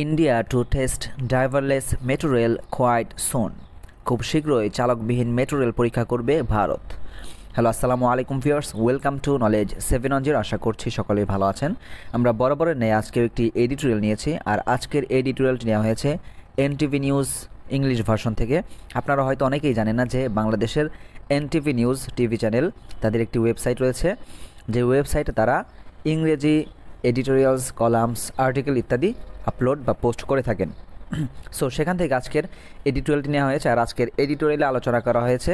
India to test driverless metro rail quite soon. খুব শীঘ্রই চালকবিহীন metro rail পরীক্ষা করবে ভারত। হ্যালো, আসসালামু আলাইকুম ভিউয়ার্স, ওয়েলকাম টু নলেজ 710। আশা করছি সকলেই ভালো আছেন। আমরা বরাবরের নেই আজকের একটি এডিটোরিয়াল নিয়েছি, আর আজকের এডিটোরিয়ালটি নেওয়া হয়েছে এনটিভি নিউজ ইংলিশ ভার্সন থেকে। আপনারা হয়তো অনেকেই জানেন না যে বাংলাদেশের এনটিভি নিউজ টিভি চ্যানেল, তাদের একটি ওয়েবসাইট রয়েছে, যে ওয়েবসাইটে তারা ইংরেজি এডিটোরিয়ালস, কলামস, আর্টিকেল ইত্যাদি আপলোড বা পোস্ট করে থাকেন। সো সেখান থেকে আজকের এডিটোরিয়ালটি নেওয়া হয়েছে, আর আজকের এডিটোরিয়ালে আলোচনা করা হয়েছে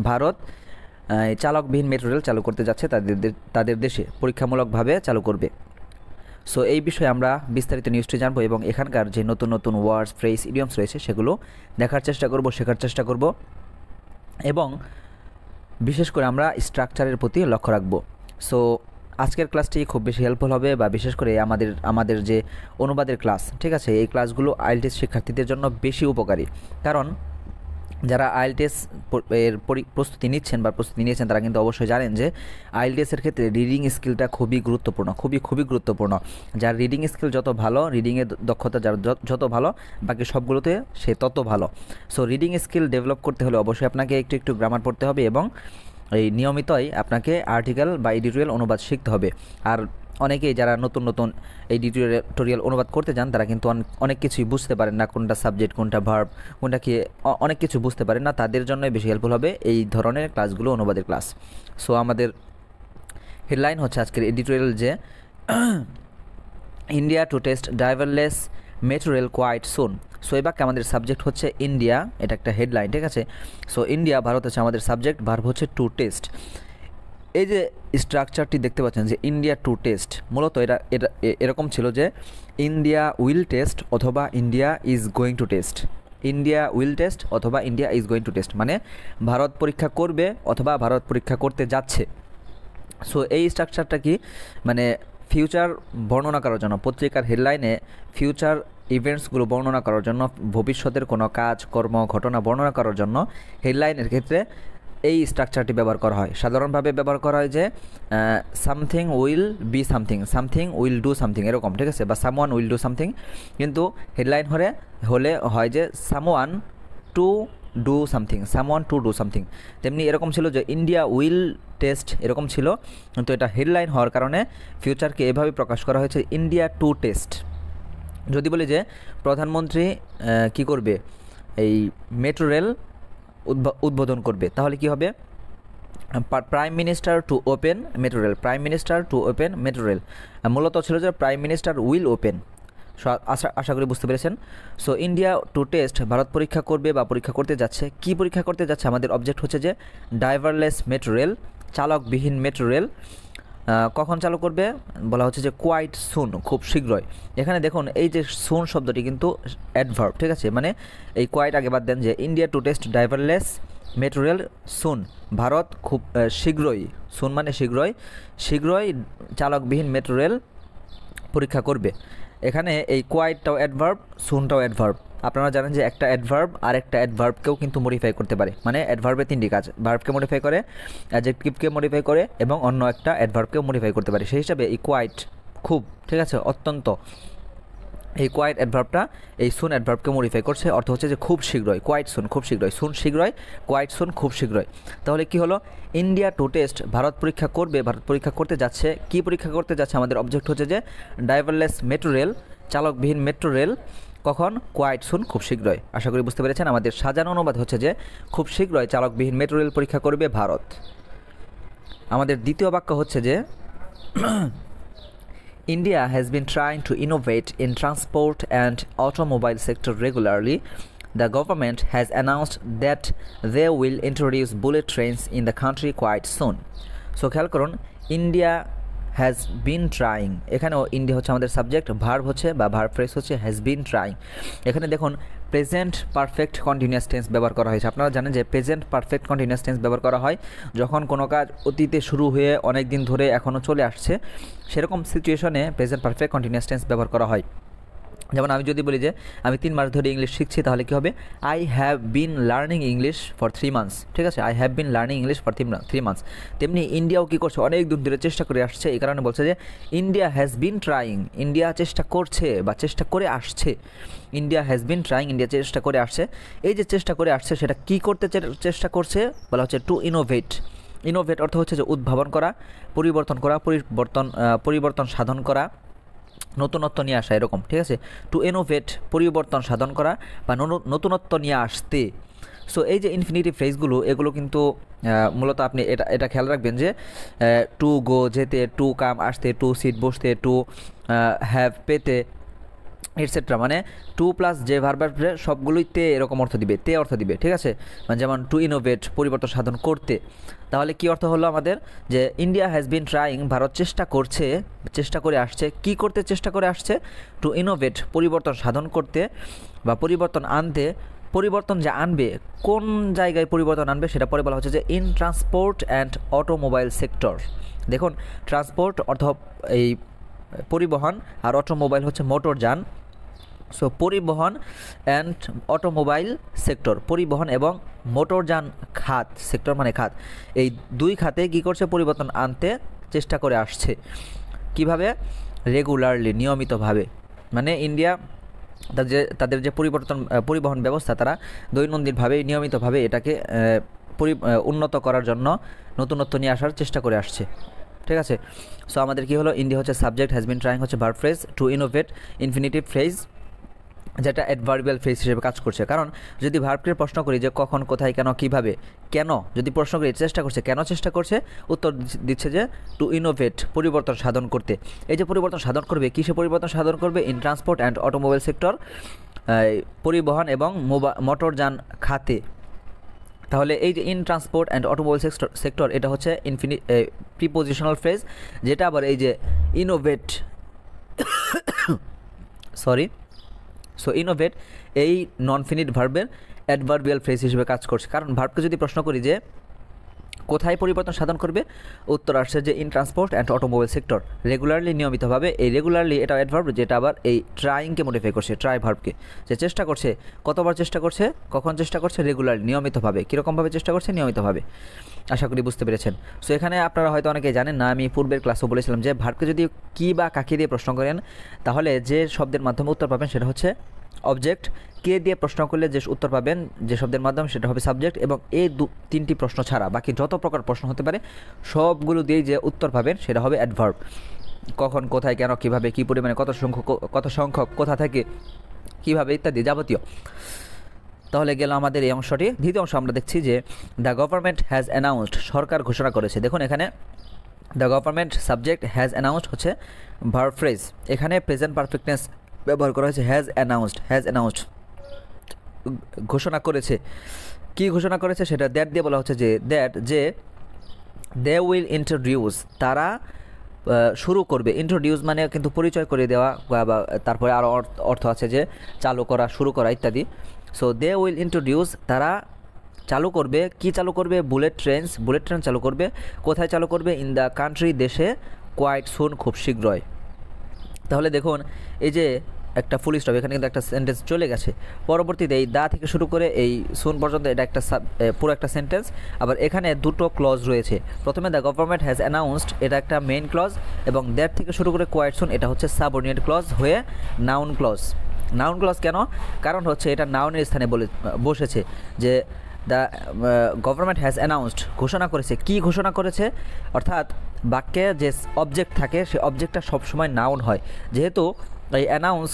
ভারত চালকবিহীন মেট্রো রেল চালু করতে যাচ্ছে, তাদের দেশে পরীক্ষামূলকভাবে চালু করবে। সো এই বিষয়ে আমরা বিস্তারিত নিউজটি জানবো এবং এখানকার যে নতুন নতুন ওয়ার্ডস, ফ্রেজ, ইডিয়মস রয়েছে সেগুলো দেখার চেষ্টা করব, শেখার চেষ্টা করব এবং বিশেষ করে আমরা স্ট্রাকচারের প্রতি লক্ষ্য রাখবো। সো আজকের ক্লাসটি খুব বেশি হেল্পফুল হবে, বা বিশেষ করে আমাদের যে অনুবাদের ক্লাস, ঠিক আছে, এই ক্লাসগুলো আইএলটিএস শিক্ষার্থীদের জন্য বেশি উপকারী। কারণ যারা আইএলটিএস এর প্রস্তুতি নিচ্ছেন বা প্রস্তুতি নিয়েছেন তারা কিন্তু অবশ্যই জানেন যে আইএলটিএসের ক্ষেত্রে রিডিং স্কিলটা খুবই গুরুত্বপূর্ণ, খুবই গুরুত্বপূর্ণ। যার রিডিং স্কিল যত ভালো, রিডিংয়ের দক্ষতা যার যত ভালো, বাকি সবগুলোতে সে তত ভালো। সো রিডিং স্কিল ডেভেলপ করতে হলে অবশ্যই আপনাকে একটু গ্রামার পড়তে হবে এবং এই নিয়মিতই আপনাকে আর্টিকেল বা এডিটোরিয়াল অনুবাদ শিখতে হবে। আর অনেকেই যারা নতুন নতুন এডিটোরিয়াল অনুবাদ করতে যান তারা কিন্তু অনেক কিছুই বুঝতে পারেন না, কোনটা সাবজেক্ট, কোনটা ভার্ব, কোনটা কি, অনেক কিছু বুঝতে পারেন না। তাদের জন্যই বেশি হেল্পফুল হবে এই ধরনের ক্লাসগুলো, অনুবাদের ক্লাস। সো আমাদের হেডলাইন হচ্ছে আজকের এডিটোরিয়াল যে India to test driverless metro rail quite soon. So এই বাক্যে আমাদের সাবজেক্ট হচ্ছে ইন্ডিয়া, এটা একটা হেডলাইন, ঠিক আছে। সো ইন্ডিয়া, ভারত হচ্ছে আমাদের সাবজেক্ট, ভার্ব হচ্ছে টু টেস্ট। এই যে স্ট্রাকচারটি দেখতে পাচ্ছেন যে ইন্ডিয়া টু টেস্ট, মূলত এটা এরকম ছিল যে ইন্ডিয়া উইল টেস্ট অথবা India is going to test. India will test অথবা India is going to test মানে ভারত পরীক্ষা করবে অথবা ভারত পরীক্ষা করতে যাচ্ছে। সো এই স্ট্রাকচারটা কি, মানে ফিউচার বর্ণনা করার জন্য, পত্রিকার হেডলাইনে ফিউচার ইভেন্টসগুলো বর্ণনা করার জন্য, ভবিষ্যতের কোনো কাজ, কর্ম, ঘটনা বর্ণনা করার জন্য হেডলাইনের ক্ষেত্রে এই স্ট্রাকচারটি ব্যবহার করা হয়। সাধারণভাবে ব্যবহার করা হয় যে something will be something, something will do something, এরকম, ঠিক আছে, বা সামওয়ান উইল ডু সামথিং। কিন্তু হেডলাইন হলে হয় যে someone to do something, someone to do something. তেমনি এরকম ছিল যে ইন্ডিয়া উইল টেস্ট, এরকম ছিল, কিন্তু এটা হেডলাইন হওয়ার কারণে ফিউচারকে এভাবে প্রকাশ করা হয়েছে ইন্ডিয়া টু টেস্ট। যদি বলি যে প্রধানমন্ত্রী কি করবে, এই মেট্রো রেল উদ্বোধন করবে, তাহলে কি হবে, prime minister to open metro rail, prime minister to open metro rail. মূলত ছিল যে প্রাইম মিনিস্টার উইল ওপেন। আশা করি বুঝতে পেরেছেন। সো ইন্ডিয়া টু টেস্ট, ভারত পরীক্ষা করবে বা পরীক্ষা করতে যাচ্ছে। কি পরীক্ষা করতে যাচ্ছে, আমাদের অবজেক্ট হচ্ছে যে ড্রাইভারলেস মেট্রো রেল, চালকবিহীন মেট্রো রেল। কখন চালু করবে, বলা হচ্ছে যে কোয়াইট সুন, খুব শীঘ্রই। এখানে দেখুন এই যে সুন শব্দটি কিন্তু অ্যাডভার্ব, ঠিক আছে, মানে এই কোয়াইট আগে বাদ দেন, যে India to test driverless metro rail soon, Bharat খুব শীঘ্রই, সুন মানে শীঘ্রই চালকবিহীন মেট্রো রেল পরীক্ষা করবে। এখানে এই কোয়াইটটাও অ্যাডভার্ব, সুনটাও অ্যাডভার্ব। আপনারা জানেন যে একটা অ্যাডভার্ব আর একটা অ্যাডভার্বকেও কিন্তু মডিফাই করতে পারে, মানে অ্যাডভার্বের তিনটি কাজ, ভার্বকে মডিফাই করে, অ্যাডজেক্টিভকে মডিফাই করে এবং অন্য একটা অ্যাডভার্বকেও মডিফাই করতে পারে। সেই হিসাবে এই কোয়াইট খুব, ঠিক আছে, অত্যন্ত, এই কোয়াইট অ্যাডভার্বটা এই সুন অ্যাডভার্বকে মডিফাই করছে, অর্থ হচ্ছে যে খুব শীঘ্রই, কোয়াইট সুন খুব শীঘ্রই, সুন শীঘ্রই, কোয়াইট সুন খুব শীঘ্রই। তাহলে কি হলো, ইন্ডিয়া টু টেস্ট, ভারত পরীক্ষা করবে, ভারত পরীক্ষা করতে যাচ্ছে। কি পরীক্ষা করতে যাচ্ছে, আমাদের অবজেক্ট হচ্ছে যে ড্রাইভারলেস মেট্রো রেল, চালকবিহীন মেট্রো রেল, কখন, কোয়াইট সুন খুব শীঘ্রই। আশা করি বুঝতে পেরেছেন। আমাদের সাজানো অনুবাদ হচ্ছে যে খুব শীঘ্রই চালকবিহীন মেট্রো রেল পরীক্ষা করবে ভারত। আমাদের দ্বিতীয় বাক্য হচ্ছে যে India has been trying to innovate in transport and automobile sector regularly. The government has announced that they will introduce bullet trains in the country quite soon. So খেয়াল করুন, ইন্ডিয়া হ্যাজ বিন ট্রাইং, এখানেও India হচ্ছে আমাদের subject, verb হচ্ছে বা verb phrase হচ্ছে has been trying. এখানে দেখুন প্রেজেন্ট পারফেক্ট কন্টিনিউয়াস টেন্স ব্যবহার করা হয়েছে। আপনারা জানেন যে প্রেজেন্ট পারফেক্ট কন্টিনিউয়াস টেন্স ব্যবহার করা হয় যখন কোনো কাজ অতীতে শুরু হয়ে অনেক দিন ধরে এখনও চলে আসছে, সেরকম সিচুয়েশনে প্রেজেন্ট পারফেক্ট কন্টিনিউয়াস টেন্স ব্যবহার করা হয়। যেমন আমি যদি বলি যে আমি 3 মাস ধরে ইংলিশ শিখছি, তাহলে কী হবে? I have been learning English for 3 months. ঠিক আছে, I have been learning English for 3 months. তেমনি ইন্ডিয়াও কী করছে? অনেক দিন ধরে চেষ্টা করে আসছে, এই কারণে বলছে যে India has been trying, India চেষ্টা করছে বা চেষ্টা করে আসছে। India has been trying, India চেষ্টা করে আসছে। এই যে চেষ্টা করে আসছে, সেটা কী করতে চেষ্টা করছে বলা হচ্ছে টু ইনোভেট। ইনোভেট অর্থ হচ্ছে যে উদ্ভাবন করা, পরিবর্তন করা, পরিবর্তন সাধন করা, নতুনত্ব নিয়ে আসা, এরকম। ঠিক আছে, টু ইনোভেট পরিবর্তন সাধন করা বা নতুনত্ব নিয়ে আসতে। সো এই যে ইনফিনিটিভ ফ্রেজগুলো, এগুলো কিন্তু মূলত আপনি এটা খেয়াল রাখবেন যে টু গো যেতে, টু কাম আসতে, টু সিট বসতে, টু হ্যাভ পেতে, এটসেট্রা। মানে টু প্লাস যে ভার্ব আসবে সবগুলোই তে এরকম অর্থ দিবে, তে অর্থ দিবে। ঠিক আছে, মানে যেমন টু ইনোভেট পরিবর্তন সাধন করতে। তাহলে কি অর্থ হলো আমাদের? যে India has been trying, Bharat চেষ্টা করছে, চেষ্টা করে আসছে। কি করতে চেষ্টা করে আসছে? টু ইনোভেট পরিবর্তন সাধন করতে বা পরিবর্তন আনতে। পরিবর্তন যে আনবে, কোন জায়গায় পরিবর্তন আনবে সেটা পরে বলা হচ্ছে যে in transport and automobile sector. দেখুন, ট্রান্সপোর্ট অর্থ এই পরিবহন, আর অটোমোবাইল হচ্ছে মোটরযান। সো পরিবহন অ্যান্ড অটোমোবাইল সেক্টর, পরিবহন এবং মোটরযান খাত, সেক্টর মানে খাত, এই দুই খাতে কী করছে? পরিবর্তন আনতে চেষ্টা করে আসছে। কিভাবে? রেগুলারলি, নিয়মিতভাবে। মানে ইন্ডিয়া তাদের যে পরিবহন ব্যবস্থা, তারা দৈনন্দিনভাবে নিয়মিতভাবে এটাকে উন্নত করার জন্য নতুনত্ব নিয়ে আসার চেষ্টা করে আসছে। ঠিক আছে, সো আমাদের কী হলো? ইন্ডিয়া হচ্ছে সাবজেক্ট, হ্যাজ বিন ট্রাইং হচ্ছে verb phrase, to innovate infinitive phrase যেটা অ্যাডভার্বিয়াল ফ্রেজ হিসেবে কাজ করছে। কারণ যদি ভার্বটির প্রশ্ন করি যে কখন, কোথায়, কেন, কিভাবে, কেন যদি প্রশ্ন করি চেষ্টা করছে, কেন চেষ্টা করছে? উত্তর দিচ্ছে যে টু ইনোভেট পরিবর্তন সাধন করতে। এই যে পরিবর্তন সাধন করবে, কিসে পরিবর্তন সাধন করবে? In transport and automobile sector, পরিবহন এবং মোটরযান খাতে। তাহলে এই যে in transport and automobile sector, এটা হচ্ছে প্রিপোজিশনাল ফ্রেজ, যেটা আবার এই যে ইনোভেট সো ইনোভেট এই নন ফিনিট ভার্বের অ্যাডভার্বিয়াল ফ্রেজ হিসেবে কাজ করছে। কারণ ভার্বকে যদি প্রশ্ন করি যে কোথায় পরিবর্তন সাধন করবে, উত্তর আসছে যে in transport and automobile sector, regularly, নিয়মিতভাবে। এই রেগুলারলি এটা অ্যাডভার্ব, যেটা আবার এই ট্রাইংকে মডিফাই করছে, ট্রাই ভার্বকে। যে চেষ্টা করছে, কতবার চেষ্টা করছে, কখন চেষ্টা করছে? রেগুলারলি, নিয়মিতভাবে। কীরকমভাবে চেষ্টা করছে? নিয়মিতভাবে। আশা করি বুঝতে পেরেছেন। সো এখানে আপনারা হয়তো অনেকেই জানেন না, আমি পূর্বের ক্লাসেও বলেছিলাম যে ভার্বকে যদি কি বা কাকে দিয়ে প্রশ্ন করেন, তাহলে যে শব্দের মাধ্যমে উত্তর পাবেন সেটা হচ্ছে অবজেক্ট। কে দিয়ে প্রশ্ন করলে যে উত্তর পাবেন যে শব্দের মাধ্যমে, সেটা হবে সাবজেক্ট। এবং এই তিনটি প্রশ্ন ছাড়া বাকি যত প্রকার প্রশ্ন হতে পারে সবগুলো দিয়েই যে উত্তর পাবেন সেটা হবে অ্যাডভার্ব। কখন, কোথায়, কেন, কিভাবে, কী পরিমাণে, কত সংখ্যক, কোথা থেকে, কিভাবে, ইত্যাদি যাবতীয়। তাহলে গেল আমাদের এই অংশটি। দ্বিতীয় অংশ আমরা দেখছি যে দ্য গভর্নমেন্ট হ্যাজ অ্যানাউন্সড, সরকার ঘোষণা করেছে। দেখুন এখানে the government subject, has announced হচ্ছে ভার্ব ফ্রেজ। এখানে প্রেজেন্ট পারফেক্টনেস ব্যবহার করা হয়েছে, হ্যাজ অ্যানাউন্সড ঘোষণা করেছে। কি ঘোষণা করেছে? সেটা দ্যাট দিয়ে বলা হচ্ছে যে দে উইল ইন্ট্রোডিউস, তারা শুরু করবে। ইন্ট্রোডিউস মানে কিন্তু পরিচয় করে দেওয়া, বা তারপরে আরও অর্থ আছে যে চালু করা, শুরু করা ইত্যাদি। সো দে উইল ইন্ট্রোডিউস, তারা চালু করবে। কি চালু করবে? বুলেট ট্রেন চালু করবে। কোথায় চালু করবে? ইন দ্য কান্ট্রি, দেশে, কোয়াইট সুন, খুব শীঘ্রই। তাহলে দেখুন এই যে একটা ফুল স্টপ, এখানে কিন্তু একটা সেন্টেন্স চলে গেছে। পরবর্তীতে এই দা থেকে শুরু করে এই সুন পর্যন্ত এটা একটা পুরো একটা সেন্টেন্স। আবার এখানে দুটো ক্লজ রয়েছে। প্রথমে দ্য গভর্নমেন্ট হ্যাজ অ্যানাউন্সড, এটা একটা মেইন ক্লজ, এবং দ্যাট থেকে শুরু করে কোয়াইট সুন, এটা হচ্ছে সাবঅর্ডিনেট ক্লজ হয়ে নাউন ক্লজ। নাউন ক্লজ কেন? কারণ হচ্ছে এটা নাউনের স্থানে বসেছে। যে দ্য গভর্নমেন্ট হ্যাজ অ্যানাউন্সড, ঘোষণা করেছে। কি ঘোষণা করেছে? অর্থাৎ বাক্যে যে অবজেক্ট থাকে সেই অবজেক্টটা সবসময় নাউন হয়। যেহেতু এই অ্যানাউন্স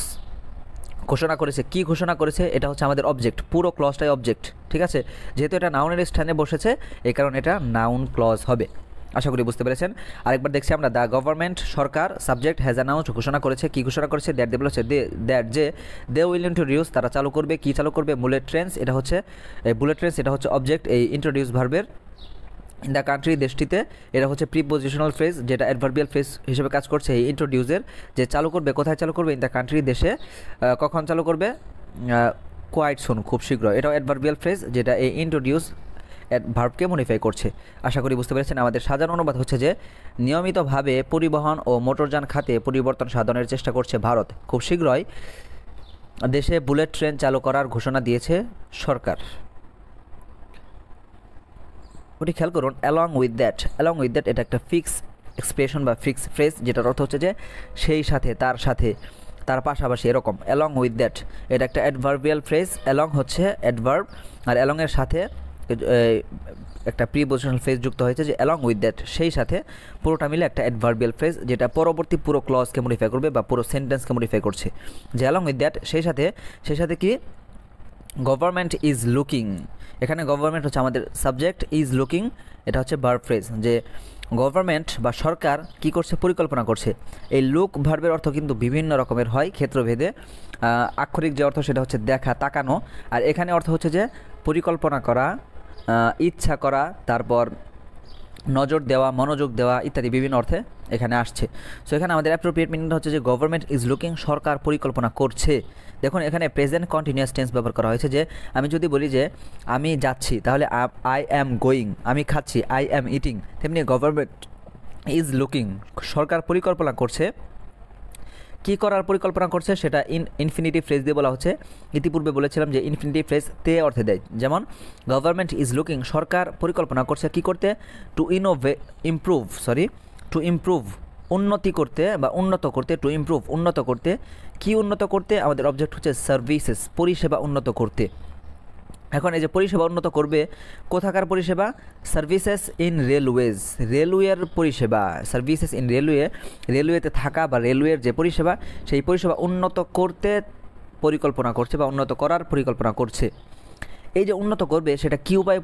ঘোষণা করেছে, কি ঘোষণা করেছে, এটা হচ্ছে আমাদের অবজেক্ট, পুরো ক্লজটাই অবজেক্ট। ঠিক আছে, যেহেতু এটা নাউনের স্থানে বসেছে এই কারণে এটা নাউন ক্লজ হবে। আশা করি বুঝতে পেরেছেন। আরেকবার দেখছি আমরা, the government, Sarkar, subject, has announced ঘোষণা করেছে। কি ঘোষণা করেছে? দ্যাট দিয়ে বলেছে যে দে উইল ইন্ট্রোডিউস, তারা চালু করবে। কি চালু করবে? বুলেট ট্রেনস, এটা হচ্ছে অবজেক্ট এই ইন্ট্রোডিউস ভার্বের। ইন দ্য কান্ট্রি, দেশটিতে, এটা হচ্ছে প্রিপোজিশনাল ফ্রেজ, যেটা অ্যাডভার্বিয়াল ফ্রেজ হিসেবে কাজ করছে। এই ইন্ট্রোডিউসের যে চালু করবে, কোথায় চালু করবে? ইন দ্য কান্ট্রি, দেশে। কখন চালু করবে? কোয়াইট সুন, খুব শীঘ্র। এটাও অ্যাডভার্বিয়াল ফ্রেজ, যেটা এই ইন্ট্রোডিউস ভার্বকে মডিফাই করছে। আশা করি বুঝতে পেরেছেন। আমাদের সাজানো অনুবাদ হচ্ছে যে নিয়মিতভাবে পরিবহন ও মোটরযান খাতে পরিবর্তন সাধনের চেষ্টা করছে ভারত, খুব শীঘ্রই দেশে বুলেট ট্রেন চালু করার ঘোষণা দিয়েছে সরকার। ওটি খেয়াল করুন, অ্যালং উইথ দ্যাট এটা একটা ফিক্স এক্সপ্রেশন বা ফিক্স ফ্রেজ, যেটার অর্থ হচ্ছে যে সেই সাথে, তার সাথে, তার পাশাপাশি, এরকম। অ্যালং উইথ দ্যাট এটা একটা অ্যাডভার্বিয়াল ফ্রেজ। অ্যালং হচ্ছে অ্যাডভার্ব, আর অ্যালংয়ের সাথে একটা প্রিপোজিশনাল ফ্রেজ যুক্ত হয়েছে, যে অ্যালং উইথ দ্যাট, সেই সাথে, পুরোটা মিলে একটা অ্যাডভার্বিয়াল ফ্রেজ, যেটা পরবর্তী পুরো ক্লজকে মডিফাই করবে বা পুরো সেন্টেন্সকে মডিফাই করছে। যে অ্যালং উইথ দ্যাট, সেই সাথে কি, গভর্নমেন্ট ইজ লুকিং, এখানে গভর্নমেন্ট হচ্ছে আমাদের সাবজেক্ট, ইজ লুকিং এটা হচ্ছে ভার্ব ফ্রেজ, যে গভর্নমেন্ট বা সরকার কি করছে, পরিকল্পনা করছে। এই লুক ভার্বের অর্থ কিন্তু বিভিন্ন রকমের হয় ক্ষেত্রভেদে। আক্ষরিক যে অর্থ সেটা হচ্ছে দেখা, তাকানো, আর এখানে অর্থ হচ্ছে যে পরিকল্পনা করা, ইচ্ছা করা, তারপর নজর দেওয়া, মনোযোগ দেওয়া ইত্যাদি বিভিন্ন অর্থে এখানে আসছে। সো এখানে আমাদের অ্যাপ্রোপ্রিয়েট মিনিংটা হচ্ছে যে গভর্নমেন্ট ইজ লুকিং, সরকার পরিকল্পনা করছে। দেখুন এখানে প্রেজেন্ট কন্টিনিউয়াস টেন্স ব্যবহার করা হয়েছে, যে আমি যদি বলি যে আমি যাচ্ছি, তাহলে আই অ্যাম গোয়িং, আমি খাচ্ছি, আই অ্যাম ইটিং। তেমনি গভর্নমেন্ট ইজ লুকিং, সরকার পরিকল্পনা করছে। কি করার পরিকল্পনা করছে সেটা ইনফিনিটিভ ফ্রেজ দিয়ে বলা হচ্ছে। ইতিপূর্বে বলেছিলাম যে ইনফিনিটিভ ফ্রেজ তে অর্থে দেয়। যেমন গভর্নমেন্ট ইজ লুকিং, সরকার পরিকল্পনা করছে কি করতে, টু ইমপ্রুভ, উন্নতি করতে বা উন্নত করতে, টু ইমপ্রুভ উন্নত করতে। কি উন্নত করতে, আমাদের অবজেক্ট হচ্ছে সার্ভিসেস, পরিষেবা উন্নত করতে। এখন এই যে পরিষেবা উন্নত করবে, কোথাকার পরিষেবা, সার্ভিসেস ইন রেলওয়েজ, রেলওয়ের পরিষেবা, সার্ভিসেস ইন রেলওয়েতে থাকা বা রেলওয়ের যে পরিষেবা, সেই পরিষেবা উন্নত করতে পরিকল্পনা করছে বা উন্নত করার পরিকল্পনা করছে। এই যে উন্নত করবে সেটা কী উপায়ে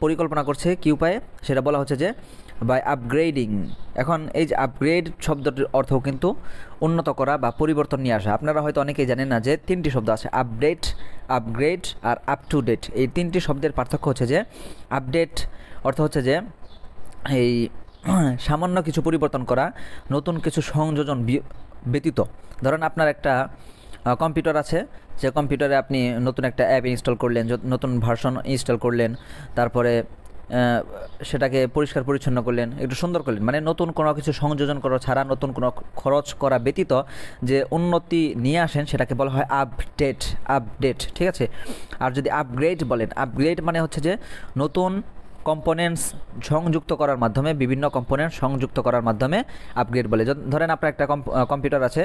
পরিকল্পনা করছে, কী উপায়ে সেটা বলা হচ্ছে যে বাই আপগ্রেডিং। এখন এই যে আপগ্রেড শব্দটির অর্থ কিন্তু উন্নত করা বা পরিবর্তন নিয়ে আসা। আপনারা হয়তো অনেকেই জানেন না যে তিনটি শব্দ আছে, আপডেট, আপগ্রেড আর আপ টু ডেট। এই তিনটি শব্দের পার্থক্য হচ্ছে যে আপডেট অর্থ হচ্ছে যে এই সামান্য কিছু পরিবর্তন করা, নতুন কিছু সংযোজন ব্যতীত। ধরেন আপনার একটা কম্পিউটার আছে, যে কম্পিউটারে আপনি নতুন একটা অ্যাপ ইনস্টল করলেন, নতুন ভার্সন ইনস্টল করলেন, তারপরে সেটাকে পরিষ্কার পরিচ্ছন্ন করলেন, একটু সুন্দর করলেন, মানে নতুন কোনো কিছু সংযোজন করা ছাড়া, নতুন কোনো খরচ করা ব্যতীত যে উন্নতি নিয়ে আসেন সেটাকে বলা হয় আপডেট, ঠিক আছে। আর যদি আপগ্রেড বলেন, আপগ্রেড মানে হচ্ছে যে নতুন কম্পোনেন্টস সংযুক্ত করার মাধ্যমে, বিভিন্ন কম্পোনেন্ট সংযুক্ত করার মাধ্যমে আপগ্রেড বলে। ধরেন আপনার একটা কম্পিউটার আছে,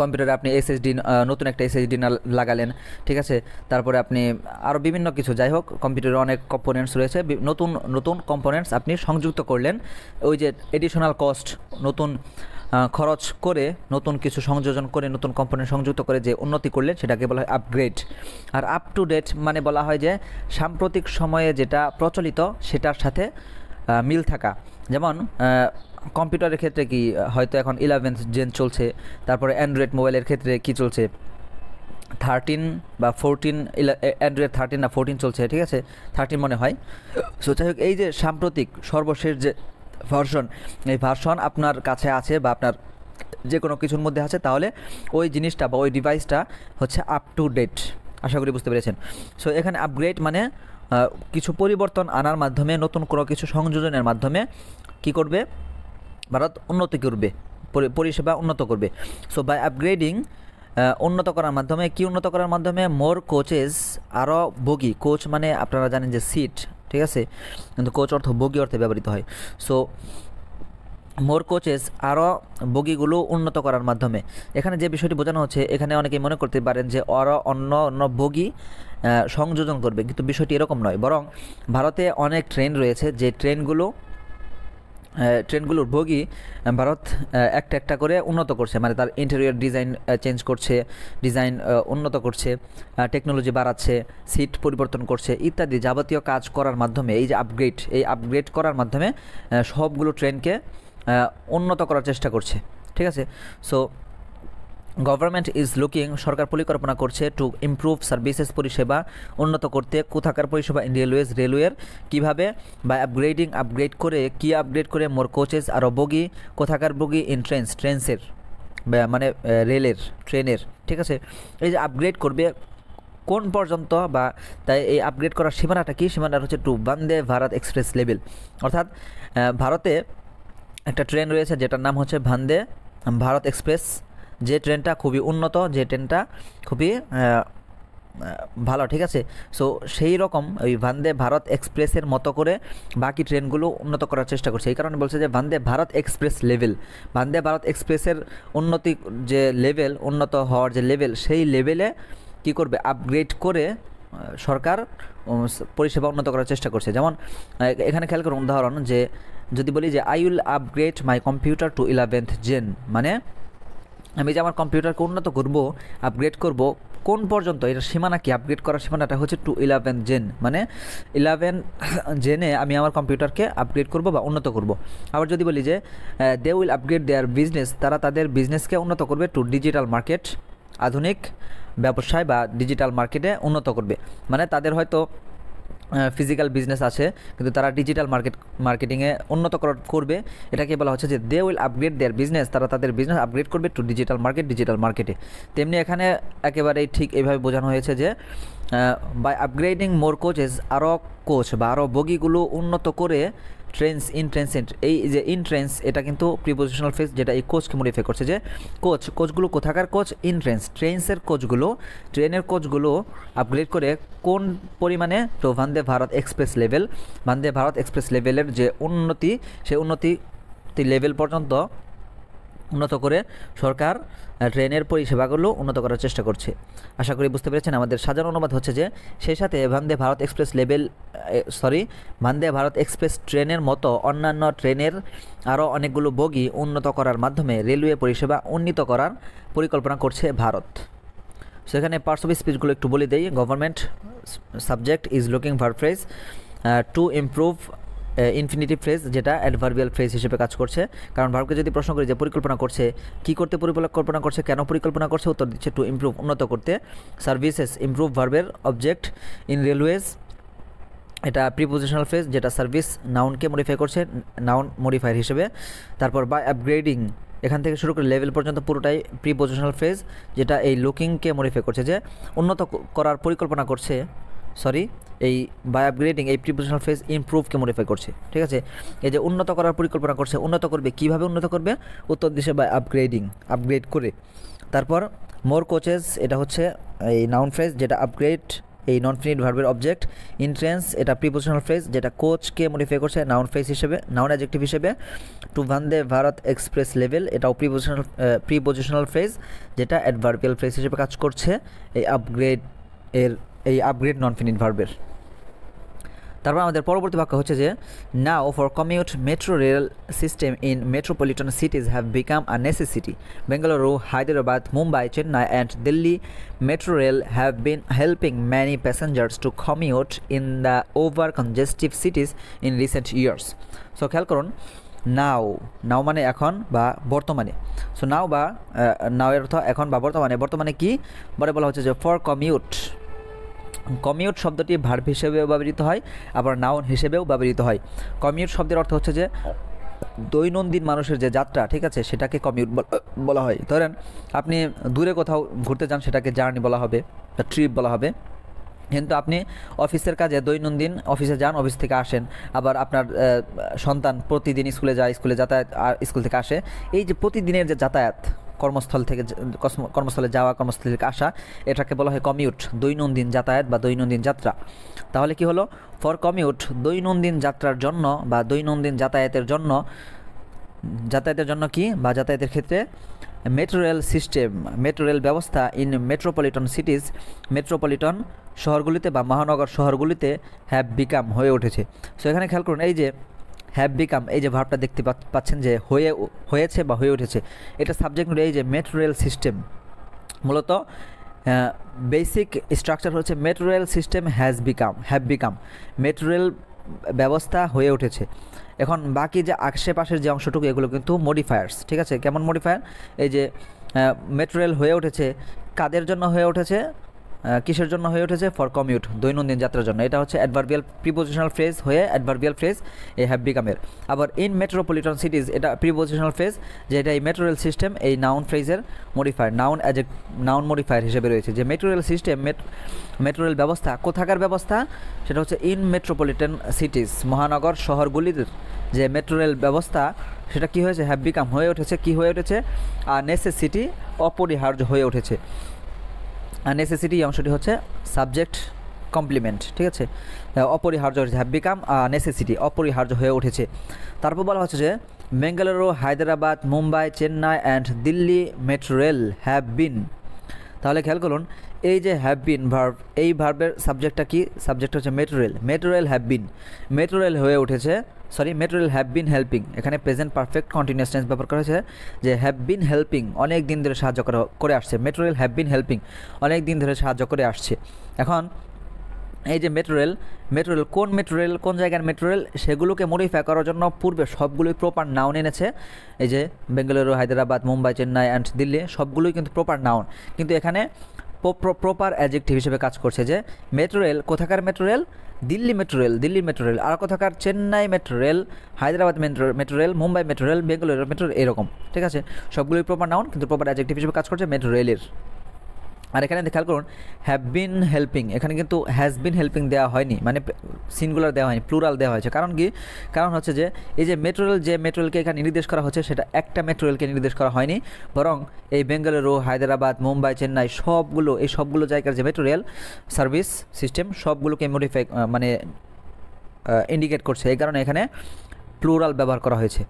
কম্পিউটারে আপনি এসএসডি, নতুন একটা এসএসডি লাগালেন, ঠিক আছে। তারপরে আপনি আরও বিভিন্ন কিছু, যাই হোক কম্পিউটারে অনেক কম্পোনেন্টস রয়েছে, নতুন কম্পোনেন্টস আপনি সংযুক্ত করলেন। ওই যে এডিশনাল কস্ট, নতুন খরচ করে, নতুন কিছু সংযোজন করে, নতুন কম্পোনেন্ট সংযুক্ত করে যে উন্নতি করলেন সেটাকে বলা হয় আপগ্রেড। আর আপ টু ডেট মানে বলা হয় যে সাম্প্রতিক সময়ে যেটা প্রচলিত সেটার সাথে মিল থাকা। যেমন কম্পিউটারের ক্ষেত্রে কি, হয়তো এখন 11th জেন চলছে, তারপরে অ্যান্ড্রয়েড মোবাইলের ক্ষেত্রে কি চলছে, 13 বা 14, অ্যান্ড্রয়েড 13 না 14 চলছে, ঠিক আছে, 13 মনে হয়। সো যাই হোক, এই যে সাম্প্রতিক সর্বশেষ যে ভার্সন, এই ভার্সন আপনার কাছে আছে বা আপনার যে কোনো কিছুর মধ্যে আছে, তাহলে ওই জিনিসটা বা ওই ডিভাইসটা হচ্ছে আপ টু ডেট। আশা করি বুঝতে পেরেছেন। সো এখানে আপগ্রেড মানে কিছু পরিবর্তন আনার মাধ্যমে, নতুন কোনো কিছু সংযোজনের মাধ্যমে কি করবে, ভারত উন্নতি করবে, পরিষেবা উন্নত করবে। সো বাই আপগ্রেডিং, উন্নত করার মাধ্যমে, কি উন্নত করার মাধ্যমে, মোর কোচেস, আরও বগি, কোচ মানে আপনারা জানেন যে সিট, ঠিক আছে, কিন্তু কোচ অর্থ বগি অর্থে ব্যবহৃত হয়। সো মোর কোচেস, আরও বগিগুলো উন্নত করার মাধ্যমে। এখানে যে বিষয়টি বোঝানো হচ্ছে, এখানে অনেকেই মনে করতে পারেন যে আরও অন্য বগি সংযোজন করবে, কিন্তু বিষয়টি এরকম নয়। বরং ভারতে অনেক ট্রেন রয়েছে, যে ট্রেনগুলোর বগি ভারত একটা একটা করে উন্নত করছে, মানে তার ইন্টেরিয়র ডিজাইন চেঞ্জ করছে, ডিজাইন উন্নত করছে, টেকনোলজি বাড়াচ্ছে, সিট পরিবর্তন করছে ইত্যাদি যাবতীয় কাজ করার মাধ্যমে, এই যে আপগ্রেড করার মাধ্যমে সবগুলো ট্রেনকে উন্নত করার চেষ্টা করছে, ঠিক আছে। সো গভর্নমেন্ট ইজ লুকিং, সরকার পরিকল্পনা করছে, টু ইমপ্রুভ সার্ভিসেস, পরিষেবা উন্নত করতে। কোথাকার পরিষেবা, ইন রেলওয়ের। কীভাবে, বাই আপগ্রেড করে, কি আপগ্রেড করে, মোর কোচেস, আরও বগি। কোথাকার বগি, ইন ট্রেন্সের মানে ট্রেনের, ঠিক আছে। এই যে আপগ্রেড করবে কোন পর্যন্ত, বা তাই এই আপগ্রেড করার সীমানাটা কি, সীমানাটা হচ্ছে two Vande Bharat express level. অর্থাৎ ভারতে একটা ট্রেন রয়েছে যেটার নাম হচ্ছে বন্দে ভারত এক্সপ্রেস, যে ট্রেনটা খুবই উন্নত, যে ট্রেনটা খুবই ভালো, ঠিক আছে। সো সেই রকম ওই বন্দে ভারত এক্সপ্রেসের মতো করে বাকি ট্রেনগুলো উন্নত করার চেষ্টা করছে। এই কারণে বলছে যে বন্দে ভারত এক্সপ্রেস লেভেল, বন্দে ভারত এক্সপ্রেসের উন্নতি যে লেভেল, উন্নত হওয়ার যে লেভেল, সেই লেভেলে কী করবে, আপগ্রেড করে সরকার পরিষেবা উন্নত করার চেষ্টা করছে। যেমন এখানে খেয়াল করুন উদাহরণ, যে যদি বলি যে I will upgrade my computer to 11th gen, মানে আমি যে আমার কম্পিউটারকে উন্নত করব, আপগ্রেড করব, কোন পর্যন্ত, এটা সীমানা কি, আপগ্রেড করার সীমানাটা হচ্ছে টু 11th জেন, মানে 11 জেনে আমি আমার কম্পিউটারকে আপগ্রেড করব বা উন্নত করব। আবার যদি বলি যে they will upgrade their business, তারা তাদের বিজনেসকে উন্নত করবে টু ডিজিটাল মার্কেট, আধুনিক ব্যবসায় বা ডিজিটাল মার্কেটে উন্নত করবে, মানে তাদের হয়তো ফিজিক্যাল বিজনেস আছে কিন্তু তারা ডিজিটাল মার্কেটিংয়ে উন্নত করবে। এটাকে বলা হচ্ছে যে they will upgrade their business, তারা তাদের বিজনেস আপগ্রেড করবে টু ডিজিটাল মার্কেটে। তেমনি এখানে একেবারেই ঠিক এইভাবে বোঝানো হয়েছে যে বাই আপগ্রেডিং মোর কোচেস, আরও কোচ বা আরও বগিগুলো উন্নত করে ট্রেন্স এই যে ট্রেন্স, এটা কিন্তু প্রিপোজিশনাল ফ্রেজ, যেটা এই কোচকে মডিফাই করছে, যে কোচগুলো কোথাকার কোচ, ট্রেনের কোচগুলো আপগ্রেড করে কোন পরিমাণে, তো বন্দে ভারত এক্সপ্রেস লেভেলের যে উন্নতি, সেই উন্নতি লেভেল পর্যন্ত উন্নত করে সরকার ট্রেনের পরিষেবাগুলো উন্নত করার চেষ্টা করছে। আশা করি বুঝতে পেরেছেন। আমাদের সাজানো অনুবাদ হচ্ছে যে সেই সাথে বন্দে ভারত এক্সপ্রেস ট্রেনের মতো অন্যান্য ট্রেনের আরও অনেকগুলো বগি উন্নত করার মাধ্যমে রেলওয়ে পরিষেবা উন্নীত করার পরিকল্পনা করছে ভারত। সেখানে পার্টস অফ স্পিচগুলো একটু বলে দেই। Government subject is looking verb phrase, to improve infinitive phrase, যেটা অ্যাডভার্বিয়াল ফ্রেজ হিসেবে কাজ করছে। কারণ ভার্বকে যদি প্রশ্ন করি যে পরিকল্পনা করছে, কী করতে পরিকল্পনা করছে, কেন পরিকল্পনা করছে, উত্তর দিচ্ছে টু ইমপ্রুভ, উন্নত করতে। সার্ভিসেস, ইমপ্রুভ ভার্বের অবজেক্ট, ইন রেলওয়েজ, এটা প্রিপোজিশনাল ফ্রেজ, যেটা সার্ভিস নাউনকে মডিফাই করছে নাউন মডিফায়ার হিসেবে। তারপর বাই আপগ্রেডিং, এখান থেকে শুরু করে লেভেল পর্যন্ত পুরোটাই প্রিপোজিশনাল ফ্রেজ, যেটা এই লুকিংকে মডিফাই করছে, যে উন্নত করার পরিকল্পনা করছে, এই বাই আপগ্রেডিং এই প্রিপোজিশনাল ফ্রেজ ইমপ্রুভকে মডিফাই করছে, ঠিক আছে। এই যে উন্নত করার পরিকল্পনা করছে, উন্নত করবে, কীভাবে উন্নত করবে, উত্তর দিশে বাই আপগ্রেড করে। তারপর মোর কোচেস, এটা হচ্ছে এই নাউন ফ্রেজ, যেটা আপগ্রেড এই নন ফিনিট ভার্বের অবজেক্ট। ইন্ট্রেন্স, এটা প্রিপোজিশনাল ফ্রেজ, যেটা কোচকে মডিফাই করছে নাউন অ্যাডজেক্টিভ হিসেবে। Two Vande Bharat express level, এটাও প্রিপোজিশনাল ফ্রেজ, যেটা অ্যাডভার্বিয়াল ফ্রেজ হিসেবে কাজ করছে এই আপগ্রেড নন ফিনিট ভার্বের। তারপর আমাদের পরবর্তী বাক্য হচ্ছে যে now for commute metro rail system in metropolitan cities have become a necessity. Bengaluru, Hyderabad, Mumbai, Chennai and Delhi metro rail have been helping many passengers to commute in the over congestive cities in recent years. So খেয়াল করুন, নাও মানে এখন বা বর্তমানে। So now এর অর্থ এখন বা বর্তমানে কি বলা হচ্ছে যে ফর কমিউট শব্দটি ভার্ব হিসেবেও ব্যবহৃত হয়, আবার নাউন হিসেবেও ব্যবহৃত হয়। কমিউট শব্দের অর্থ হচ্ছে যে দৈনন্দিন মানুষের যে যাত্রা, ঠিক আছে, সেটাকে কমিউট বলা হয়। ধরেন আপনি দূরে কোথাও ঘুরতে যান, সেটাকে জার্নি বলা হবে, ট্রিপ বলা হবে। কিন্তু আপনি অফিসের কাজে দৈনন্দিন অফিসে যান, অফিস থেকে আসেন, আবার আপনার সন্তান প্রতিদিন স্কুলে যায়, স্কুলে যাতায়াত, আর স্কুল থেকে আসে, এই যে প্রতিদিনের যে যাতায়াত, কর্মস্থলে যাওয়া, কর্মস্থল থেকে আসা, এটাকে বলা হয় কমিউট, দৈনন্দিন যাতায়াত বা দৈনন্দিন যাত্রা। তাহলে কি হলো, ফর কমিউট দৈনন্দিন যাত্রার জন্য বা দৈনন্দিন যাতায়াতের জন্য কি বা যাতায়াতের ক্ষেত্রে মেট্রো রেল ব্যবস্থা ইন মেট্রোপলিটন সিটিজ, মেট্রোপলিটন শহরগুলিতে বা মহানগর শহরগুলিতে হ্যাভ বিকাম হয়ে উঠেছে। সো এখানে খেয়াল করুন, এই যে হ্যাভ বিকাম, এই যে ভার্বটা দেখতে পাচ্ছেন যে হয়েছে বা হয়ে উঠেছে, এটা সাবজেক্ট এই যে মেট্রো রেল সিস্টেম, মূলত বেসিক স্ট্রাকচার হচ্ছে metro rail system have become, metro rail ব্যবস্থা হয়ে উঠেছে। এখন বাকি যে আশেপাশের যে অংশটুকু, এগুলো কিন্তু মডিফায়ার্স, ঠিক আছে। কেমন মডিফায়ার, এই যে মেট্রো রেল হয়ে উঠেছে, কাদের জন্য হয়ে উঠেছে, কিসের জন্য হয়ে উঠেছে? ফর কমিউট, দৈনন্দিন যাত্রার জন্য। এটা হচ্ছে অ্যাডভার্বিয়াল প্রিপোজিশনাল ফ্রেজ হয়ে অ্যাডভার্বিয়াল ফ্রেজ এই হ্যাভ বিকামের। আবার ইন মেট্রোপলিটন সিটিজ, এটা প্রিপোজিশনাল ফ্রেজ, যেটা এই মেট্রোরেল সিস্টেম এই নাউন ফ্রেজের মডিফায়ার, নাউন মডিফায়ার হিসেবে রয়েছে। যে মেট্রোরেল সিস্টেম, মেট্রোরেল ব্যবস্থা কোথাকার ব্যবস্থা? সেটা হচ্ছে ইন মেট্রোপলিটন সিটিজ, মহানগর শহরগুলির যে মেট্রোরেল ব্যবস্থা সেটা কি হয়েছে? হ্যাভ বিকাম, হয়ে উঠেছে। কি হয়ে উঠেছে? নেসেসিটি, অপরিহার্য হয়ে উঠেছে। আর নেসেসিটি অংশটি হচ্ছে সাবজেক্ট কমপ্লিমেন্ট, ঠিক আছে? অপরিহার্য হয়েছে, হ্যাভ বিকাম নেসেসিটি, অপরিহার্য হয়ে উঠেছে। তারপর বলা হচ্ছে যে Bengaluru, Hyderabad, Mumbai, Chennai and Delhi metro rail have বিন। তাহলে খেয়াল করুন, এই যে হ্যাভ বিন ভার্ব, এই ভার্বের সাবজেক্টটা কি? সাবজেক্ট হচ্ছে metro rail. Metro rail have bin, metro rail হয়ে উঠেছে, metro rail have been helping. এখানে প্রেজেন্ট পারফেক্ট কন্টিনিউয়াস টেন্স ব্যবহার করা হয়েছে, যে হ্যাভ বিন হেল্পিং, অনেক দিন ধরে সাহায্য করে আসছে। Metro rail have been helping, অনেক দিন ধরে সাহায্য করে আসছে। এখন এই যে মেট্রো রেল, কোন মেট্রো রেল, কোন জায়গার মেট্রো রেল, সেগুলোকে মডিফাই করার জন্য পূর্বে সবগুলোই প্রপার নাউন এনেছে। এই যে বেঙ্গালুরু, হায়দ্রাবাদ, মুম্বাই, চেন্নাই অ্যান্ড দিল্লি সবগুলোই কিন্তু প্রপার নাউন, কিন্তু এখানে প্রপার অ্যাডজেক্টিভ হিসেবে কাজ করছে। যে মেট্রো রেল কোথাকার মেট্রো রেল? দিল্লির মেট্রো রেল। আর কোথাকার? Chennai metro rail, Hyderabad metro rail, Mumbai metro rail, Bengaluru metro rail, এরকম, ঠিক আছে? সবগুলোই প্রপার নাউন, কিন্তু প্রপার অ্যাডজেক্টিভ হিসেবে কাজ করছে মেট্রো রেলের। আর এখানে খেয়াল করুন, হ্যাভ বিন হেল্পিং, এখানে কিন্তু হ্যাজ বিন হেল্পিং দেওয়া হয়নি, মানে সিঙ্গুলার দেওয়া হয়নি, প্লুরাল দেওয়া হয়েছে। কারণ কি? কারণ হচ্ছে যে এই যে মেট্রো রেল, যে মেট্রো রেলকে এখানে নির্দেশ করা হচ্ছে সেটা একটা মেট্রো রেলকে নির্দেশ করা হয়নি, বরং এই বেঙ্গালুরু, হায়দ্রাবাদ, মুম্বাই, চেন্নাই সবগুলো জায়গার যে মেট্রো রেল সার্ভিস সিস্টেম সবগুলোকে মডিফাই মানে ইন্ডিকেট করছে। এই কারণে এখানে প্লুরাল ব্যবহার করা হয়েছে।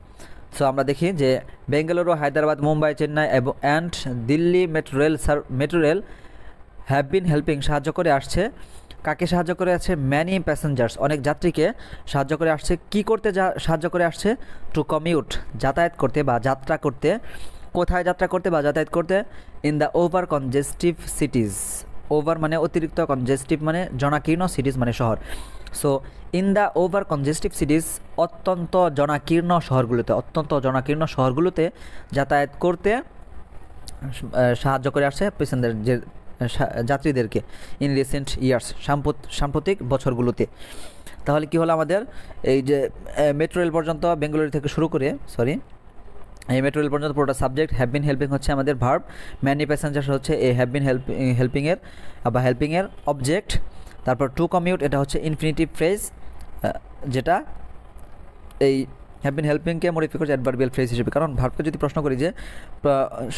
সো আমরা দেখি যে Bengaluru, Hyderabad, Mumbai, Chennai and Delhi metro rail have been helping, সাহায্য করে আসছে। কাকে সাহায্য করে আসছে? ম্যানি প্যাসেঞ্জার্স, অনেক যাত্রীকে সাহায্য করে আসছে। কি করতে সাহায্য করে আসছে? টু কমিউট, যাতায়াত করতে বা যাত্রা করতে। কোথায় যাত্রা করতে বা যাতায়াত করতে? In the over congestive সিটিজ, over মানে অতিরিক্ত, কনজেস্টিভ মানে জনাকীর্ণ, সিটিজ মানে শহর। So in the over congestive সিটিজ, অত্যন্ত জনাকীর্ণ শহরগুলোতে যাতায়াত করতে সাহায্য করে আসছে প্যাসেঞ্জার যে যাত্রীদেরকে ইন রিসেন্ট ইয়ার্স, সাম্প্রতিক বছরগুলোতে। তাহলে কি হলো আমাদের? এই যে মেট্রো রেল পর্যন্ত বেঙ্গালুরু থেকে শুরু করে এই মেট্রো রেল পর্যন্ত পুরোটা সাবজেক্ট, হ্যাভ বিন হেল্পিং হচ্ছে আমাদের ভার্ব, ম্যানি প্যাসেঞ্জার্স হচ্ছে এই হ্যাভ বিন হেল্পিংয়ের অবজেক্ট। তারপর টু কমিউট, এটা হচ্ছে ইনফিনিটিভ ফ্রেজ, যেটা এই হ্যাভ বিন হেল্পিংকে মডিফাই করছে অ্যাডভার্বিয়াল ফ্রেজ হিসেবে। কারণ ভার্বকে যদি প্রশ্ন করি যে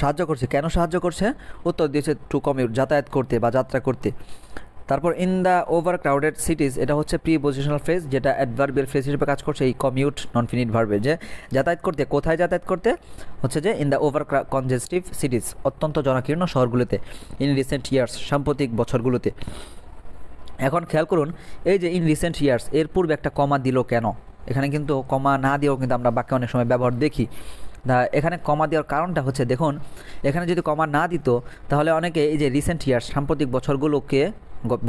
সাহায্য করছে, কেন সাহায্য করছে, উত্তর দিয়েছে টু কমিউট, যাতায়াত করতে বা যাত্রা করতে। তারপর ইন দ্য ওভার ক্রাউডেড সিটিজ, এটা হচ্ছে প্রিপোজিশনাল ফ্রেজ, যেটা অ্যাডভার্বিয়াল ফ্রেজ হিসেবে কাজ করছে এই কমিউট নন ফিনিট ভার্বে। যে যাতায়াত করতে, কোথায় যাতায়াত করতে? হচ্ছে যে ইন দ্য ওভার কনজেস্টিভ সিটিজ, অত্যন্ত জনাকীর্ণ শহরগুলোতে, ইন রিসেন্ট ইয়ার্স, সাম্প্রতিক বছরগুলোতে। এখন খেয়াল করুন, এই যে ইন রিসেন্ট ইয়ার্স, এর পূর্বে একটা কমা দিল কেন? এখানে কিন্তু কমা না দিয়েও কিন্তু আমরা বাক্যে অনেক সময় ব্যবহার দেখি। এখানে কমা দেওয়ার কারণটা হচ্ছে, দেখুন এখানে যদি কমা না দিত তাহলে অনেকে এই যে রিসেন্ট ইয়ার্স, সাম্প্রতিক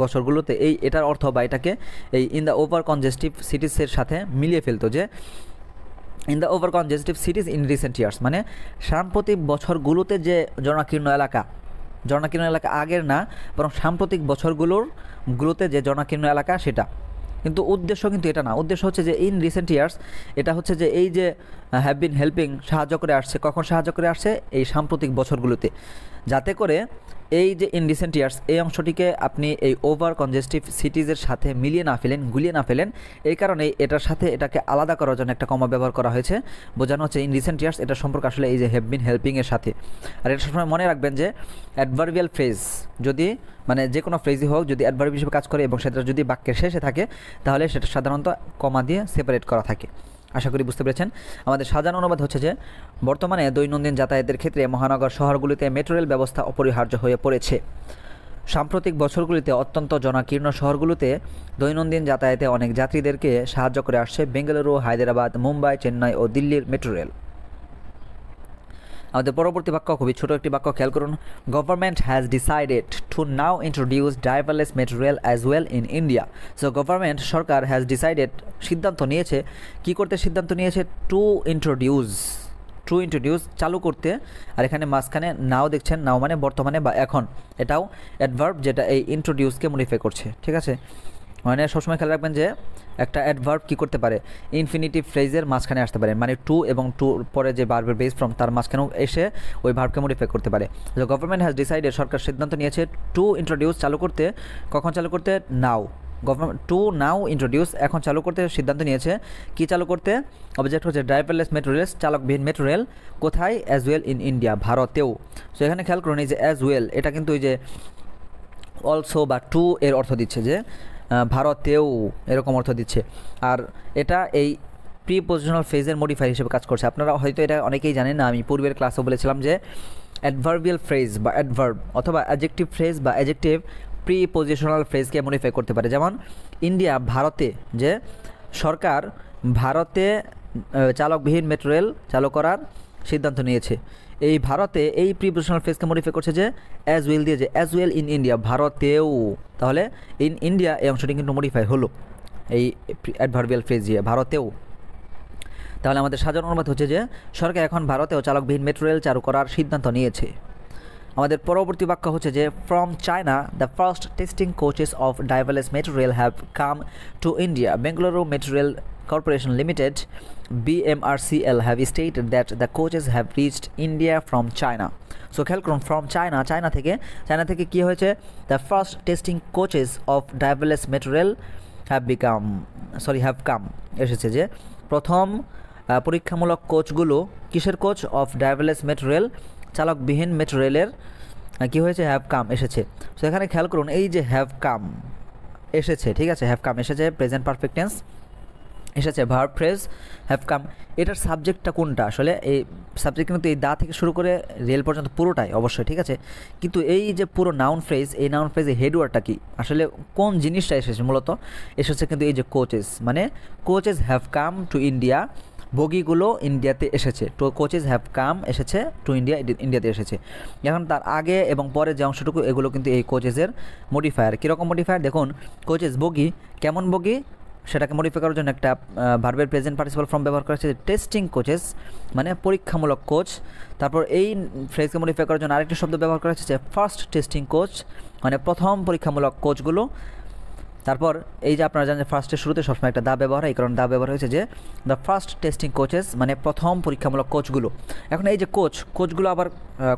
বছরগুলোতে এটার অর্থ বা এটাকে এই ইন দ্য ওভার কনজেস্টিভ সিটিজের সাথে মিলিয়ে ফেলতো। যে in the over congestive cities in recent years মানে সাম্প্রতিক বছরগুলোতে যে জনাকীর্ণ এলাকা আগের না, বরং সাম্প্রতিক বছরগুলোতে যে জনাকীর্ণ এলাকা সেটা। কিন্তু উদ্দেশ্য কিন্তু এটা না, উদ্দেশ্য হচ্ছে যে ইন রিসেন্ট ইয়ার্স, এটা হচ্ছে যে এই যে হ্যাভ বিন হেল্পিং সাহায্য করে আসছে, কখন সাহায্য করে আসছে? এই সাম্প্রতিক বছরগুলোতে, যাতে করে এই যে ইন রিসেন্ট ইয়ার্স এই অংশটিকে আপনি এই ওভার কনজেস্টিভ সিটিজের সাথে গুলিয়ে না ফেলেন। এই কারণে এটার সাথে এটাকে আলাদা করার জন্য একটা কমা ব্যবহার করা হয়েছে, বোঝানো হচ্ছে ইন রিসেন্ট ইয়ার্স এটা সম্পর্ক আসলে এই যে হ্যাভ বিন হেল্পিংয়ের সাথে। আর এটা সবসময় মনে রাখবেন যে অ্যাডভার্বিয়াল ফ্রেজ যদি মানে যে কোনো ফ্রেজই হোক, যদি অ্যাডভার্ব হিসেবে কাজ করে এবং সেটা যদি বাক্যের শেষে থাকে তাহলে সেটা সাধারণত কমা দিয়ে সেপারেট করা থাকে। আশা করি বুঝতে পেরেছেন। আমাদের সাজানো অনুবাদ হচ্ছে যে বর্তমানে দৈনন্দিন যাতায়াতের ক্ষেত্রে মহানগর শহরগুলিতে মেট্রো রেল ব্যবস্থা অপরিহার্য হয়ে পড়েছে। সাম্প্রতিক বছরগুলিতে অত্যন্ত জনাকীর্ণ শহরগুলোতে দৈনন্দিন যাতায়াতে অনেক যাত্রীদেরকে সাহায্য করে আসছে বেঙ্গালুরু, হায়দ্রাবাদ, মুম্বাই, চেন্নাই ও দিল্লির মেট্রো রেল। আমাদের পরবর্তী বাক্য খুবই ছোট একটি বাক্য, খেয়াল করুন। Government has decided to now introduce driverless metro rail as well in India. So government, Sarkar, has decided, সিদ্ধান্ত নিয়েছে, কি করতে সিদ্ধান্ত নিয়েছে? টু টু ইন্ট্রোডিউস চালু করতে, আর এখানে মাঝখানে নাও দেখছেন, নাও মানে বর্তমানে বা এখন, এটাও অ্যাডভার্ব যেটা এই ইন্ট্রোডিউসকে মডিফাই করছে, ঠিক আছে। মানে সবসময় খেয়াল রাখবেন যে একটা অ্যাডভার্ব কী করতে পারে, ইনফিনিটিভ ফ্রেজের মাঝখানে আসতে পারে, মানে টু এবং টুর পরে যে ভার্বের বেস ফর্ম তার মাঝখানেও এসে ওই ভার্বকে মডিফাই করতে পারে। দ্য গভর্নমেন্ট হ্যাজ ডিসাইডেড, সরকার সিদ্ধান্ত নিয়েছে টু ইন্ট্রোডিউস চালু করতে, কখন চালু করতে, নাও। গভর্নমেন্ট টু নাও ইন্ট্রোডিউস এখন চালু করতে সিদ্ধান্ত নিয়েছে, কি চালু করতে, অবজেক্ট হচ্ছে ড্রাইভারলেস মেট্রো রেল, চালকবিহীন মেট্রো রেল, কোথায়, অ্যাজ ওয়েল ইন ইন্ডিয়া, ভারতেও। সো এখানে খেয়াল করুন এই যে অ্যাজ ওয়েল, এটা কিন্তু ওই যে অলসো বা টু এর অর্থ দিচ্ছে, যে ভারতেও এরকম অর্থ দিচ্ছে, আর এটা এই প্রিপোজিশনাল ফ্রেজের মডিফায়ার হিসেবে কাজ করছে। আপনারা হয়তো এটা অনেকেই জানেন না, আমি পূর্বের ক্লাসে বলেছিলাম যে অ্যাডভার্বিয়াল ফ্রেজ বা অ্যাডভার্ব অথবা অ্যাডজেক্টিভ ফ্রেজ বা অ্যাডজেক্টিভ প্রিপোজিশনাল ফ্রেজকে মডিফাই করতে পারে। যেমন ইন্ডিয়া ভারতে, যে সরকার ভারতে চালকবিহীন মেট্রো রেল চালু করার সিদ্ধান্ত নিয়েছে, এই ভারতে এই প্রিপোজিশনাল ফ্রেজকে মডিফাই করছে যে অ্যাজ ওয়েল দিয়ে, যে অ্যাজ ওয়েল ইন ইন্ডিয়া, ভারতেও। তাহলে ইন ইন্ডিয়া এই অংশটি কিন্তু মডিফাই হলো এই অ্যাডভার্বিয়াল ফ্রেজ দিয়ে, ভারতেও। তাহলে আমাদের সাজানো অনুবাদ হচ্ছে যে সরকার এখন ভারতেও চালকবিহীন মেট্রো রেল চালু করার সিদ্ধান্ত নিয়েছে। আমাদের পরবর্তী বাক্য হচ্ছে যে from China the first testing coaches of driverless metro rail have come to India, Bengaluru metro rail Corporation Limited BMRCL have stated that the coaches have reached India from China. So খেয়াল করুন ফ্রম চায়না, চায়না থেকে কী হয়েছে, the first testing coaches of driverless metro rail have come এসেছে, যে প্রথম পরীক্ষামূলক কোচগুলো, কিসের coach, of driverless metro rail, চালকবিহীন মেট্রো রেলের কী হয়েছে, হ্যাভ কাম এসেছে। সো এখানে খেয়াল করুন এই যে হ্যাভ কাম এসেছে, ঠিক আছে, হ্যাভ কাম এসেছে, প্রেজেন্ট পারফেক্ট টেন্স এসেছে, ভার্ব ফ্রেজ হ্যাভ কাম। এটার সাবজেক্টটা কোনটা, আসলে এই সাবজেক্ট কিন্তু এই দা থেকে শুরু করে রেল পর্যন্ত পুরোটাই অবশ্যই, ঠিক আছে। কিন্তু এই যে পুরো নাউন ফ্রেজ, এই নাউন ফ্রেজে হেডওয়ার্ডটা কি, আসলে কোন জিনিসটা এসেছে, মূলত এসেছে কিন্তু এই যে কোচেস, মানে coaches have come to India, বগিগুলো ইন্ডিয়াতে এসেছে, তো কোচেস হ্যাভ কাম এসেছে টু ইন্ডিয়া, ইন্ডিয়াতে এসেছে। এখন তার আগে এবং পরে যে অংশটুকু এগুলো কিন্তু এই কোচেসের মডিফায়ার। কীরকম মডিফায়ার দেখুন, কোচেস বগি, কেমন বগি, সেটাকে মডিফাই করার জন্য একটা ভার্বের প্রেজেন্ট পার্টিসিপাল ফর্ম ব্যবহার করা হচ্ছে, টেস্টিং কোচেস মানে পরীক্ষামূলক কোচ। তারপর এই ফ্রেজকে মডিফাই করার জন্য আরেকটি শব্দ ব্যবহার করা হচ্ছে ফার্স্ট টেস্টিং কোচ, মানে প্রথম পরীক্ষামূলক কোচগুলো। তারপর এই যে আপনারা জানেন ফার্স্টের শুরুতে সবসময় একটা দা ব্যবহার হয়, এই কারণে দা ব্যবহার হয়েছে, যে দ্য ফার্স্ট টেস্টিং কোচেস মানে প্রথম পরীক্ষামূলক কোচগুলো। এখন এই যে কোচগুলো আবার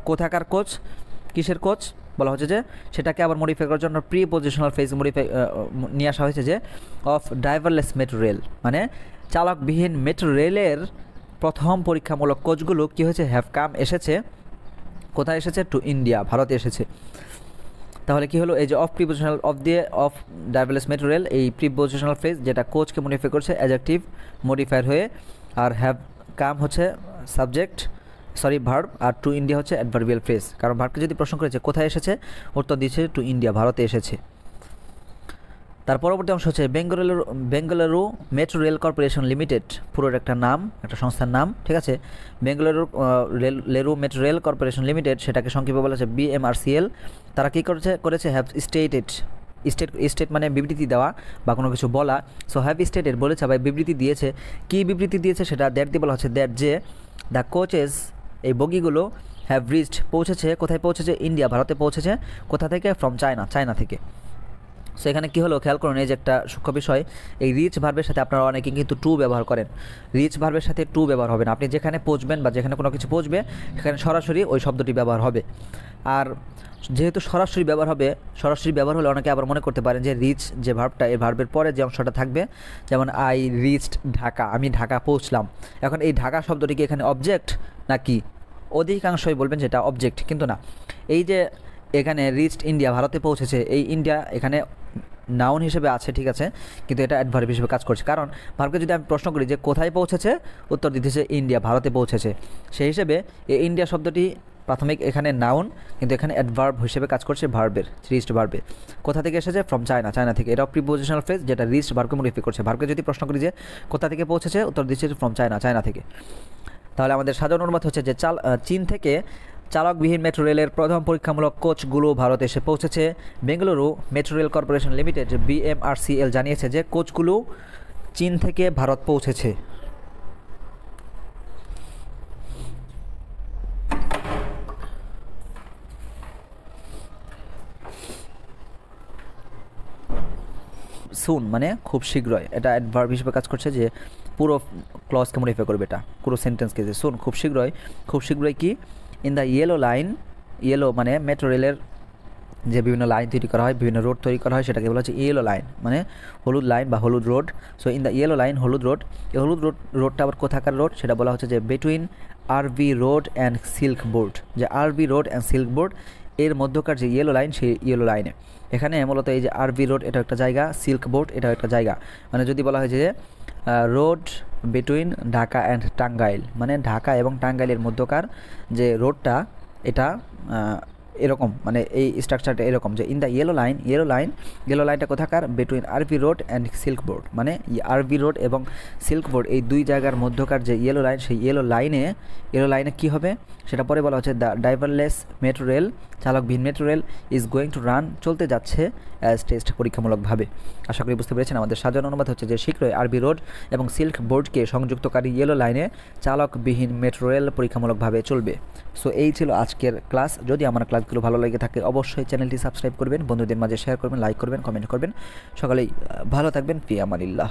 কোথাকার কোচ, কিসের কোচ বলা হচ্ছে, যে সেটাকে আবার মডিফাই করার জন্য প্রিপোজিশনাল ফ্রেজ মডিফাই নিয়ে আসা হয়েছে, যে অফ ড্রাইভারলেস মেট্রো রেল, মানে চালকবিহীন মেট্রো রেলের প্রথম পরীক্ষামূলক কোচগুলো কী হয়েছে, হ্যাভ কাম এসেছে, কোথায় এসেছে, টু ইন্ডিয়া, ভারতে এসেছে। তাহলে কি হলো, এই যে of prepositional of driverless metro rail, এই প্রিপোজিশনাল ফ্রেজ যেটা কোচকে মডিফাই করছে অ্যাডজেক্টিভ মডিফায়ার হয়ে, আর হ্যাভ কাম হচ্ছে সাবজেক্ট ভার্ব, আর টু ইন্ডিয়া হচ্ছে অ্যাডভার্বিয়াল ফ্রেজ। কারণ ভার্বকে যদি প্রশ্ন করেছে কোথায় এসেছে, উত্তর দিচ্ছে টু ইন্ডিয়া, ভারতে এসেছে। তার পরবর্তী অংশ হচ্ছে Bengaluru metro rail corporation limited, পুরোর একটা নাম, একটা সংস্থার নাম, ঠিক আছে। Bengaluru metro rail corporation limited, সেটাকে সংক্ষেপে বলা হচ্ছে BMRCL। তারা কী করেছে হ্যাভ স্টেট মানে বিবৃতি দেওয়া বা কোনো কিছু বলা। সো হ্যাভ স্টেটেড বলেছে বা বিবৃতি দিয়েছে, কী বিবৃতি দিয়েছে সেটা দ্যাট দিয়ে বলা হচ্ছে, দ্যাট যে দ্য কোচেস এই বগিগুলো হ্যাভ রিচড পৌঁছেছে, কোথায় পৌঁছেছে, ইন্ডিয়া, ভারতে পৌঁছেছে, কোথা থেকে, ফ্রম চায়না থেকে। সো এখানে কী হলো খেয়াল করুন, এই যে একটা সূক্ষ্ম বিষয়, এই রিচ ভার্বের সাথে আপনারা অনেকে কিন্তু টু ব্যবহার করেন, রিচ ভার্বের সাথে টু ব্যবহার হবে না। আপনি যেখানে পৌঁছবেন বা যেখানে কোনো কিছু পৌঁছবে সেখানে সরাসরি ওই শব্দটি ব্যবহার হবে। আর যেহেতু সরাসরি ব্যবহার হলে অনেকে আবার মনে করতে পারেন যে রিচ যে ভার্বটা, এই ভার্বের পরে যে অংশটা থাকবে, যেমন আই রিচড ঢাকা, আমি ঢাকা পৌঁছলাম। এখন এই ঢাকা শব্দটি কি এখানে অবজেক্ট নাকি, অধিকাংশই বলবেন যেটা অবজেক্ট, কিন্তু না। এই যে এখানে রিচড ইন্ডিয়া, ভারতে পৌঁছেছে, এই ইন্ডিয়া এখানে নাউন হিসেবে আছে, ঠিক আছে, কিন্তু এটা অ্যাডভার্ব হিসেবে কাজ করছে। কারণ ভার্বকে যদি আমি প্রশ্ন করি যে কোথায় পৌঁছেছে, উত্তর দিতেছে ইন্ডিয়া, ভারতে পৌঁছেছে। সেই হিসেবে এই ইন্ডিয়া শব্দটি প্রাথমিক এখানে নাউন, কিন্তু এখানে অ্যাডভার্ব হিসেবে কাজ করছে ভার্বের, রিচড ভার্বে। কোথা থেকে এসেছে, ফ্রম চায়না থেকে। এটা প্রিপোজিশনাল ফ্রেজ যেটা রিচড ভার্বকে মডিফাই করছে। ভার্বকে যদি প্রশ্ন করি যে কোথা থেকে পৌঁছেছে, উত্তর দিচ্ছে ফ্রম চায়না থেকে। তাহলে আমাদের সাধারণ অনুবাদ হচ্ছে যে চীন থেকে চালকবিহীন মেট্রো রেলের প্রথম পরীক্ষামূলক কোচগুলো ভারতে এসে পৌঁছেছে। Bengaluru metro rail corporation limited BMRCL জানিয়েছে যে কোচগুলো চীন থেকে ভারত পৌঁছেছে। সুন মানে খুব শীঘ্রই, এটা অ্যাডভার্ব হিসেবে কাজ করছে, যে পুরো ক্লজকে মডিফাই করবে, এটা পুরো সেন্টেন্সকে, যে সুন খুব শীঘ্রই, খুব শীঘ্রই কি in the yellow line, yellow মানে মেট্রো রেলের যে বিভিন্ন লাইন তৈরি করা হয়, বিভিন্ন রোড তৈরি করা হয়, সেটাকে বলা হচ্ছে ইয়েলো লাইন, মানে হলুদ লাইন বা হলুদ road. So in the yellow line, হলুদ রোড, এই হলুদ রোডটা আবার কোথাকার রোড, সেটা বলা হচ্ছে যে between RV road and silk board, যে RV road and silk board এর মধ্যকার যে ইয়েলো লাইন, সেই ইয়েলো লাইনে এখানে মূলত এই যে আরভি রোড এটা একটা জায়গা, সিল্ক বোর্ড এটাও একটা জায়গা, মানে যদি বলা হয় যে road between Dhaka and Tangail, মানে ঢাকা এবং টাঙ্গাইলের মধ্যকার যে রোডটা, এটা এরকম, মানে এই স্ট্রাকচারটা এরকম, যে ইন দ্য ইয়েলো লাইনটা কোথাকার, between RV road and silk board, মানে আরভি রোড এবং সিল্ক বোর্ড এই দুই জায়গার মধ্যকার যে ইয়েলো লাইন, সেই ইয়েলো লাইনে কী হবে সেটা পরে বলা হচ্ছে, দ্য ড্রাইভারলেস মেট্রো রেল, চালকবিহীন metro rail is going to run, চলতে যাচ্ছে অ্যাজ টেস্ট, পরীক্ষামূলকভাবে। আশা করি বুঝতে পেরেছেন। আমাদের সাজানো অনুবাদ হচ্ছে যে শীঘ্রই আরবি রোড এবং সিল্ক বোর্ডকে সংযুক্তকারী ইয়েলো লাইনে চালকবিহীন মেট্রো রেল পরীক্ষামূলকভাবে চলবে। সো এই ছিল আজকের ক্লাস। যদি আমার ক্লাসগুলো ভালো লেগে থাকে অবশ্যই চ্যানেলটি সাবস্ক্রাইব করবেন, বন্ধুদের মাঝে শেয়ার করবেন, লাইক করবেন, কমেন্ট করবেন। সকালেই ভালো থাকবেন, ফি আমানিল্লাহ।